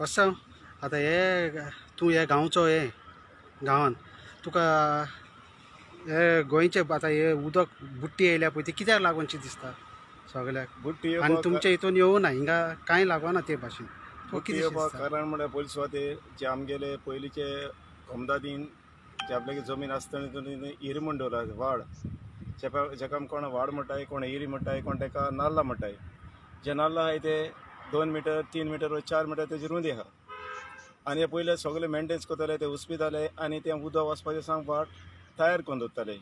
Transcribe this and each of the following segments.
कसं आता हे तू हे गांवचो हे गांवान तुका हे गोंयचे आता हे उदक बुट्टी येयल्या पळय ती कित्याक लागूनची दिसता सगळ्याक बुट्टी आनी तुमच्या हितून येवं ना हिंगा कांय लागना ते भाशेन बुट्टी येवपाक कारण म्हळ्यार पयलीं सुवाते जे आमगेले पयलींचे कोमदादीन जे आपल्यागे जमीन आसतना तितून हिरी म्हण दवरला वाड जेका आमी कोण वाड म्हणटाय कोण हिरी म्हणटाय कोण ताका नाल्ला म्हणटाय जे नाल्ला आहाय ते 2 मीटर 3 मीटर व 4 मीटर तेजी रुंदी आहा आनी हे पयले सगळे मेंटेन्स करताले ते उस्पिताले आनी तें उदक वचपाचें सांग वाट तयार करून दवरताले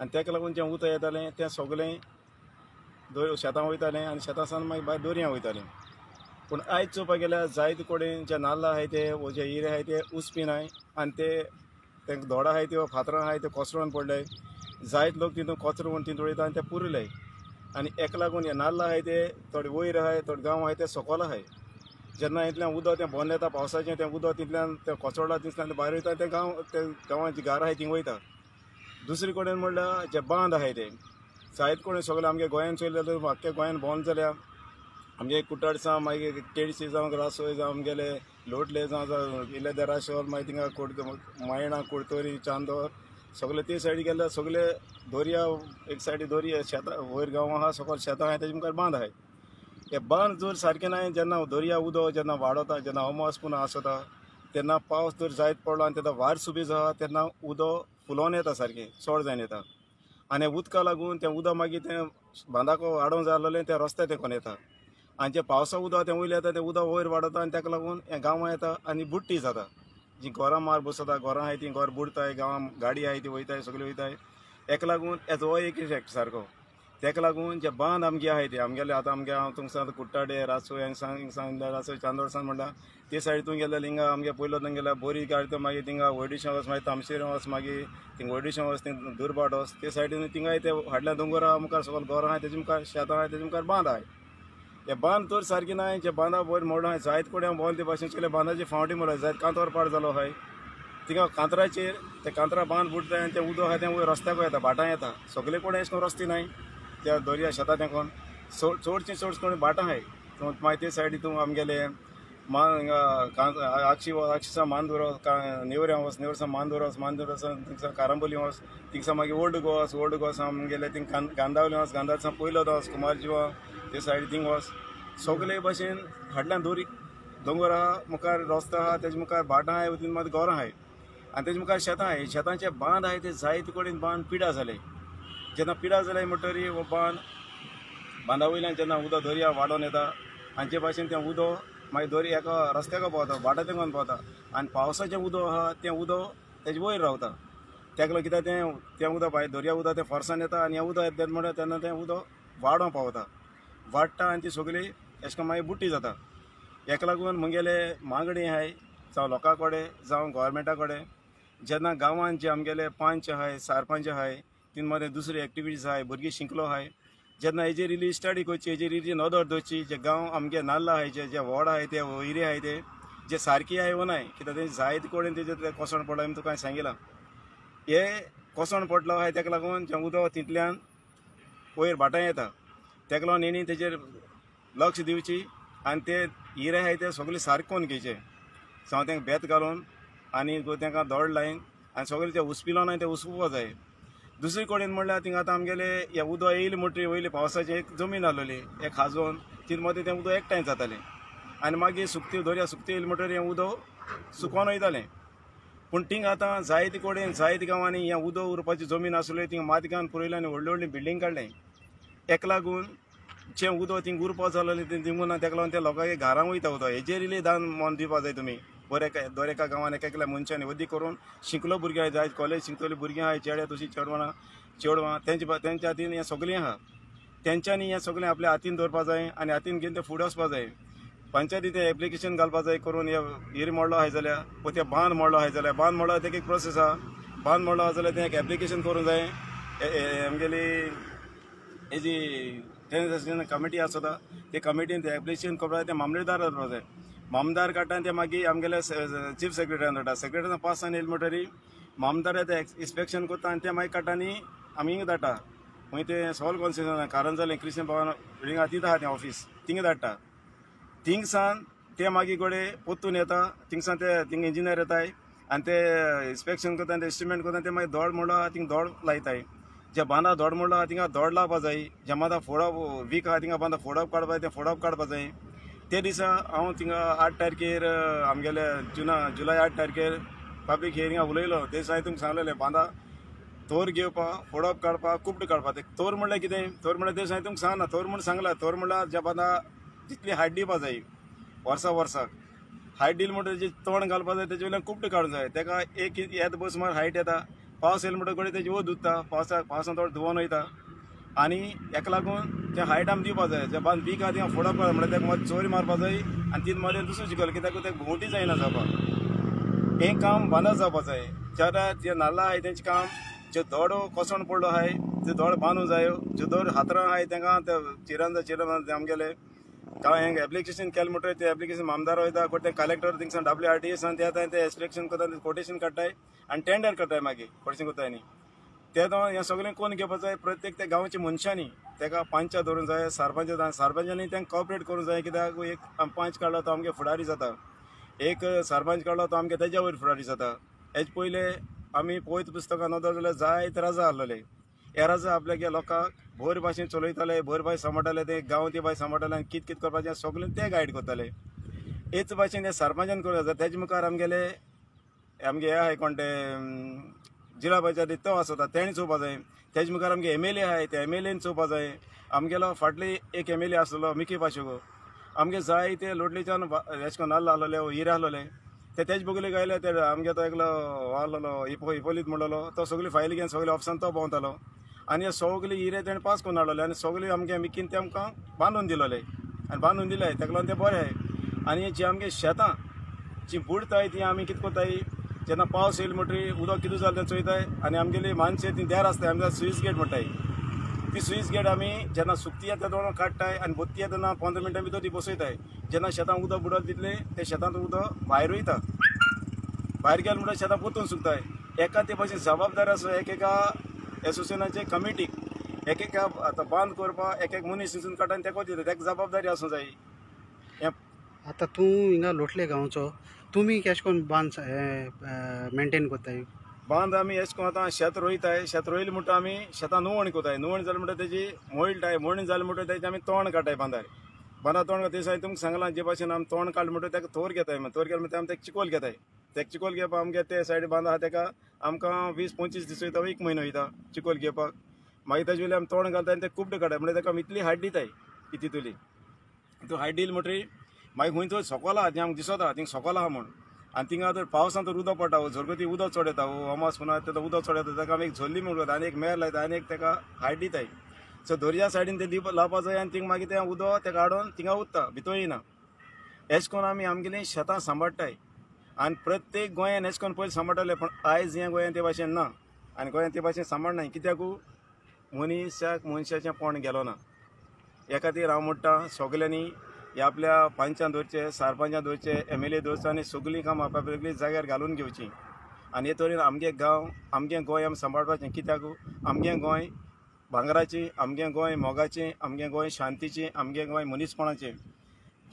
आनी तेका लागून जें उदक येतालें तें सगळें शेतां वयतालें आनी शेतां सावन मागीर भायर दर्या वयतालें पूण आयज चोवपाक गेल्यार जायते कडेन जे नाल्ला आहाय ते वो जे हिरे आहाय ते उस्पिनाय आनी ते दोडा आहाय ते फातरां आहाय ते कोसळोन पडले जायते लोक तितून कचरो व्हरून तितून उडयता आनी ते पुरले आनी हेका लागून हे नाल्ला आहाय ते थोडे वयर आहाय थोडे गांव आहाय ते सकयल आहाय जेन्ना इतल्यान उदक तें बंद येता पावसाचें तें उदक तितल्यान तें कोसळटा तितल्यान ते भायर वयता ते गांवांची घार आहाय थिंग वयता दुसरे कडेन म्हणल्यार जे बांद आहाय ते जायते कडेन सगळे आमगे गोंयान चोयले जाल्यार आख्ख्या गोंयान बंद जाल्या आमगे कुट्टाडसां मागीर केडशी जावं रासोय जावं आमगेले लोटले जावं इल्ले देराशोर मागीर थिंगा मायणां कुडतोरी चांदोर सगळे ते सायडी गेल्यार सगळे दर्या एक सायडी दर्या शेतां वयर गांव आहा सकयल शेतां आहाय तेजे मुखार बांद आहाय हे बांद जर सारकें ना जेन्ना दर्या उदक जेन्ना वाडता जेन्ना अमास पुना आसता तेन्ना पावस जर जायत पडलो आनी तेन्ना वार सुबेज आहा तेन्ना उदक फुलोवन येता सारकें चड जावन येता आनी उदका लागून तें उदक मागीर तें बांदाक आडोवन जाल्लें तें रस्त्यार तेंकोन येता आनी जें पावसा उदक तें वयलें येता तें उदक वयर वाडता आनी तेका लागून हें गांवां येता आनी बुट्टी जाता जी घरां मार बसता घरां आहाय तीं घर बुडताय गांवां गाडी आहाय ती वयताय सगळीं वयताय हेका लागून हेचो हो एक इफेक्ट सारको तेका लागून जे बांद आमगे आहाय ते आमगेले आतां आमगे हांव तुमकां सांगता कुट्टाडे रासो हिंग रासो चांदोरसान म्हणटा ते सायडीतून गेल्यार हिंगा आमगे पयलो थंय गेल्यार बोरी गाडी मागीर थिंगा व्हडीशें वच मागीर तामशेरें वच मागीर थिंग व्हडीशें वच थिंग दुर्बाट वच ते सायडीन थिंगाय ते फाटल्यान दोंगर आहा मुखार सकयल घर आहाय तेजे मुखार शेतां आहाय तेजे मुखार बांद आहाय हे बांद तर सारकी नाय जे बांदा वयर मोडलो आहाय जायते कडेन बोंद ते भाशेन केले बांदाची फावटी मोडला जायत कांतोर पाड जालो आहाय थिंगा कांतराचेर ते कांतरा बांद बुडताय आनी तें उदक आहा तें वयर रस्त्याक येता भाटां येता सगळे कडेन अशें करून रस्ते नाय त्या दर्या शेतां तेंकोन चडशीं चड कडेन भाटां आहाय मागीर ते सायडीतून आमगेले आक्षिसा मांदूर वच नेवऱ्यां वच नेवरसां मांदूर वच मांदूर वचून थिंगसा कारांबोली वच थिंगसा मागीर ओल्ड गोवा आमगेले थिंग गांदावली वच गांदावलीसान पयलो वच कुमारजीवा ते सायडी थिंग वच सगळे भाशेन फाटल्यान दोंगर आहा मुखार रस्तो आहा तेजे मुखार भाटां आहाय वतीन मागीर घरां आहाय आनी तेजे मुखार शेतां आहाय शेतांचे बांद आहाय ते जायते कडेन बांद पिड्यार जाले जेन्ना पिड्यार जाले म्हणटरी हो बांदा वयल्यान जेन्ना उदक दर्या वाडोन येता आनी जे भाशेन तें उदक मागीर दर्या एका रस्त्याक पावता भाटां तेंकोन पावता आनी पावसाचें उदक आहा तें उदक तेजे वयर रावता तेका लागून कित्याक तें उदक भायर दर्या उदक तें फोर्सान येता आनी हें उदक येता म्हणल्यार तेन्ना तें उदक वाडों पावता वाडटा आनी ती सगळी अशें करून मागीर बुट्टी जाता हेका लागून मुगेले मागणी आहाय जावं लोकां कडेन जावं गोवोरमेंटा कडेन जेन्ना गांवांत जे आमगेले पंच आहाय सरपंच आहाय तीन मदें दुसरी एक्टिविटीज आहाय भुरगीं शिकलो आहाय जेन्ना हेजेर इल्ली स्टडी करची हेजेर इल्ली नदर दवरची जे गांव आमगे नाल्ला आहाय जे व्हड आहाय ते हिरे आहाय ते जे सारकी आहाय वो नाय कित्याक ते जायते कडेन तेजेर कोसण पडला हांवें तुका सांगिलां हे कोसण पडलो आहाय तेका लागून जें उदक तितल्यान वयर भाटां येता तेका लागून हेणी तेजेर लक्ष दिवची आनी ते हिरे आहाय ते सगळे सारके करून घेवचे जावं तेंका बेत घालून आनी तेंकां दोड लायन आनी सगळे ते उसपिलो नाय ते उसपुवपा जाय दुसरे कडेन म्हणल्यार थिंगा आतां आमगेले हे उदक येयलें म्हणटरी वयली पावसाची एक जमीन आहलोली एक खाजोवन तितून मदें तें उदक एकठांय जातालें आनी मागीर सुकती दर्या सुकती येयली म्हणटरी हें उदक सुकोवन वयतालें पूण थिंग आतां जायते कडेन जायते गांवांनी हें उदक उरपाची जमीन आसली थिंगा माती घालून पुरयलें आनी व्हडली व्हडली बिल्डींग काडलें हेका लागून जें उदक थिंग उरपा जालें तें थिंगून तेका लागून त्या लोकांगे घरां वयता उदक हेजेर इल्ली दान मोन दिवपा जाय तुमी दर एका गांवांन एकल्या मनशांनी वदी करून शिकलो भुरगीं आहाय जायत कॉलेज शिकतली भुरगीं आहाय चेडे तशीं चेडवां तेंच्या हातीन हें सगळें आहा तेंच्यांनी हें सगळें आपल्या हातीन दवरपा जाय आनी हातीन घेवन तें फुडें वचपा जाय पंचायती तें एप्लिकेशन घालपा जाय करून हे हिरी मोडलो आहाय जाल्यार वो ते बांद मोडलो आहाय जाल्यार बांद मोडलो तेका एक प्रोसेस आहा बांद मोडलो आहा जाल्यार तें एक एप्लिकेशन करूंक जाय आमगेली हेजी कमिटी आसता ते कमिटीन तें एप्लिकेशन करपा जाय तें मामलेदार धाडपा जाय मामदार काडटा तें मागीर आमगेले चीफ सेक्रेटरीन धाडटा सेक्रेटरीन पास जावन येयले म्हणटरी मामदार तें इन्स्पेक्शन करता आनी तें मागीर काडटा आनी आमी हिंगा धाडटा मागीर तें सॉल कॉन्स्टिट्युशन कारंजाले क्रिस्टियन भवन बिल्डिंगा तिथं आहा तें ऑफीस थिंगा धाडटा थिंग सान ते मागीर गोडे पोत्तून येता थिंगसान ते थिंग इंजिनियर येताय आनी ते इन्स्पेक्शन करता ते एस्टिमेट करता ते मागीर दोड म्हणलो थिंग दोड लायताय जे बांदा दोड म्हणलो थिंगा दोड लावपा जाय जे बांदा फोडप वीक आहा थिंगा बांदा फोडप काडपा ते फोडप काडपा जाय ते दिसा हांव थिंगा 8 तारखेर आमगेले जुलय 8 तारखेर पब्लीक हियरिंगा उलयलो ते दिसा तुमकां सांगलेलें बांदा तोर घेवपाक फोडप काडपाक कुपड काडपाक ते तोर म्हणल्यार कितें तोर म्हणल्यार ते दिसा तुमकां सांगना तोर म्हण सांगला तोर म्हणल्यार ज्या बांदा जितली हायट दिवपा जाय वर्साक हायट दिली म्हणटा तेजी तोंड घालपा जाय तेजे वयल्यान कुपड काडूंक जाय तेका एक येत बस मार हायट येता पावस येयलो म्हणटा तेजी वत उरता पावसान थोडो धुवन वयता आनी हेका लागून ते हायट आमी दिवपा जाय जे बांद बीक आहा थिंगा फोडप काडप म्हणल्यार तेका मात चोरी मारपा जाय आनी तीन मारल्यार दुसरें शिकल कित्याक तेका भोंवटी जायना जावपाक हें काम बांदा जावपा जाय ज्या जे नाल्ला आहाय तेंचें काम जे दोडो कोसण पडलो आहाय ते दोड बांदूं जाय जे दोड हातरां आहाय तेंकां ते चिरण आमगेले हांवें एप्लिकेशन केलें म्हणटकीर ते एप्लिकेशन आमदार वयता कोण ते कलेक्टर थिंगसान WRTS ते येता ते एक्सपेक्शन करता कोटेशन काडटाय आनी टेंडर करताय मागीर कोटेशन करताय न्ही ते हें सगळें कोण घेवपा जाय प्रत्येक त्या गांवच्या मनशांनी तेका पंचा धरूंक जाय सरपंचांनी तेंकां कॉपरेट करूंक जाय कित्याक एक पंच काडलो तो आमगे फुडारी जाता एक सरपंच काडलो तो आमगे तेज्या वयर फुडारी जाता हेजे पयले आमी पळयत पुस्तकां नोंदो जाल्यार जायते राजा आहलोले हे राजा आपल्या लोकांक बरे भाशेन चलयताले बरे भाशेन सांबाळटाले ते गांव ते भाशेन सांबाळटाले आनी कितें करपाचें सगळें ते गायड करताले हेच भाशेन हे सरपंचान करूं जाता तेजे मुखार आमगे हे आहाय कोण ते जिल्हा पंचायती तो आसता तेणी चोवपा जाय तेजे मुखार आमगे MLA आहाय ते MLAन चोवपा जाय आमगेलो फाटली एक MLA आसलो मिकी पाशोगो आमगे जाय ते लोटलीच्यान एश कोन्न नाल्ल आहलोले हिरे आहलोले ते तेजे बगले गायले ते आमगे तो एकलो आहलोलो इपोलीत म्हणलोलो तो सगळी फायली घेवन सगळे ऑफिसान तो भोंवतालो आनी हे सगळी हिरे तेणें पास करून हाडलोले आनी सगळी आमगे मिकीन ते आमकां बांदून दिलोले आनी बांदून दिले तेका लागून ते बरें आहाय आनी जी आमगे शेतां जी बुडताय ती आमी कितें कोत्ताय जेन्ना पावस येयलो म्हणटरी उदक कितें जालें तें चोयताय आनी आमगेली मानशे ती देर आसताय आमकां स्विच गेट म्हणटाय ती स्विच गेट आमी जेन्ना सुकती येता तेन्ना काडटाय आनी बत्ती येता तेन्ना 15 मिनटां भितर ती बसयताय जेन्ना शेतां उदक बुडत तितले ते शेतांत उदक भायर वयता भायर गेले म्हणटा शेतां पोतून सुकताय एका ते भाशेन जबाबदारी आसा एकेका एसोसिएशनाचे कमिटीक एकेका आतां बांद करपाक एक मनीस हितून काडटा आनी तेका दिता तेका जबाबदारी आसूं जाय आतां तूं हिंगा लोटले गांवचो तुमी केश कोन्न बांद मेंटेन कोत्ताय बांद आमी एश कोन्न आतां शेत रोयताय शेत रोयलें म्हणटा आमी शेतां नुवण कोताय नुवण जालें म्हणटा तेजी मोळटाय मोळणी जालें म्हणटा तेजें आमी तोंड काडटाय बांदा तोंड ते दिसा तुमकां सांगलां जे भाशेन आमी तोंड काडलें म्हणटा तेका तोर घेताय तोर गेले म्हणटा आमी तेका चिकोल घेताय तेका चिकोल घेवपाक आमगे ते सायडी बांद आहा तेका आमकां 20-25 दीस वयता 1 म्हयनो वयता चिकोल घेवपाक मागीर तेजे वयल्यान आमी तोंड घालता आनी ते कुपड काडटाय म्हणजे तेका इतली हायट दिताय कितें तुली तूं हायट दिली म्हणटरी मागीर खंय थंय सकल आहा जें आमकां दिसता थिंग सकल आहा म्हण आनी थिंगा तर पावसान तर उदक पडटा झरगती उदक चड येता अमास पुना तें उदक चड येता तेका आमी एक झोल्ली म्हणून आनी एक मेर लायता आनी एक तेका हायट दिताय सो दर्या सायडीन ते लावपा जाय आनी थिंग मागीर तें उदक तेका हाडून थिंगा उरता भितर येयना एश कोन्न आमी आमगेलीं शेतां सांबाळटाय आनी प्रत्येक गोंयान एश कोन्न पयलीं सांबाळटाले पूण आयज ह्या गोंयान ते भाशेन ना आनी गोंयान ते भाशेन सांबाळनाय कित्याकू मनशाचें पोण गेलो ना हे खातीर हांव म्हणटा सगल्यांनी हे आपल्या पंचान दवरचे सरपंचान दवरचे MLA दवरचे आनी सगळीं कामां आपल्या जाग्यार घालून घेवची आनी हे तरेन आमगे गांव आमगे गोंय आमी सांबाळपाचें कित्याक आमगे गोंय भांगराचें आमगे गोंय मोगाचें आमगे गोंय शांतीचें आमगे गोंय मनीसपणाचें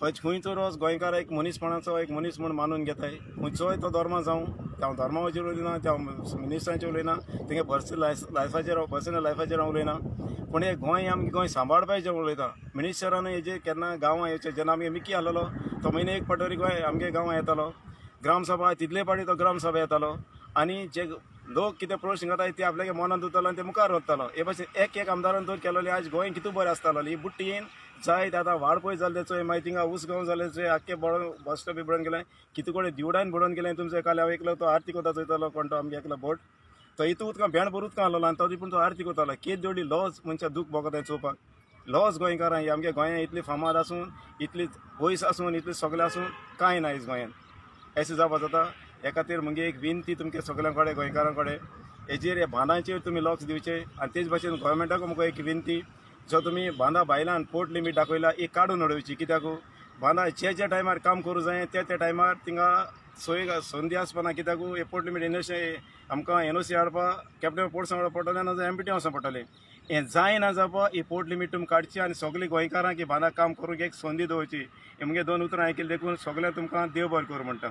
खंयचो रोस गोंयकार एक मनीसपणाचो एक मनीस म्हूण मानून घेताय खंयचोय तो धर्म जावं हांव धर्माचेर उलयना त्या मिनिस्टरांचेर उलयना तेंगे पर्सनल लायफाचेर हांव उलयना पूण हे गोंय आमगे गोंय सांबाळपाचें उलयता मिनिस्टरान हेजे केन्ना गांवां येवचे जेन्ना आमगे मिकी आहलोलो तो म्हयने एक पाटोरी गोंय आमगे गांवां येतालो ग्रामसभा तितले पाटी तो ग्रामसभा येतालो आनी जे लोक कितें प्रश्न घाताय ते आपल्यागे मनांत दवरतालो आनी ते मुखार व्हरतालो हे भाशेन एक आमदारान तर केलोले आज गोंय कितू बरें आसतालो ही बुट्टी येवन जायत आतां वाड पळय जालें चोय मागीर थिंगा उसगांव जालें चोय आख्खे बस स्टॉप बी बुडोवन गेलें कितें कडेन दिवडान बुडोवन गेलें तुमचो काल हांव एकलो तो आरती कोता चोयतालो कोण तो आमगे एकलो बोट तो हितू उदकां भेंड भर उदकां आहलोलो आनी तो पूण तो आरती कोतालो केद देवडी लॉज मनशां दूख भोगताय चोवपाक लॉज गोंयकारां आमगे गोंयान इतली फामाद आसून इतली पयस आसून इतली सगळें आसून कांय ना आयज गोंयान अशें जावपा जाता हे खातीर म्हगे एक विनंती तुमगे सगळ्यां कडेन गोंयकारां कडेन हेजेर हे बांदांचेर तुमी लक्ष दिवचें आनी तेच भाशेन गोवोरमेंटाक म्हाका एक विनंती जो तुमी बांदा बायलान पोर्ट लिमीट दाखयला ही काडून उडोवची कित्याक बांदा जे टायमार काम करूं जाय त्या टायमार थिंगा सोय संदी आसपाना कित्याक हे पोर्ट लिमीट NOC आमकां NOC हाडपा कॅप्टन पोर्ट हाडपा पडटलें ना जाल्यार MPT वचों पडटलें हें जायना जावपा ही पोर्ट लिमीट तुमकां काडची आनी सगळीं गोंयकारांक बांदा काम करूंक एक संदी दवरची हे मुगे 2 उतरां आयकली देखून सगळ्यांक तुमकां देव बरें करूं म्हणटा.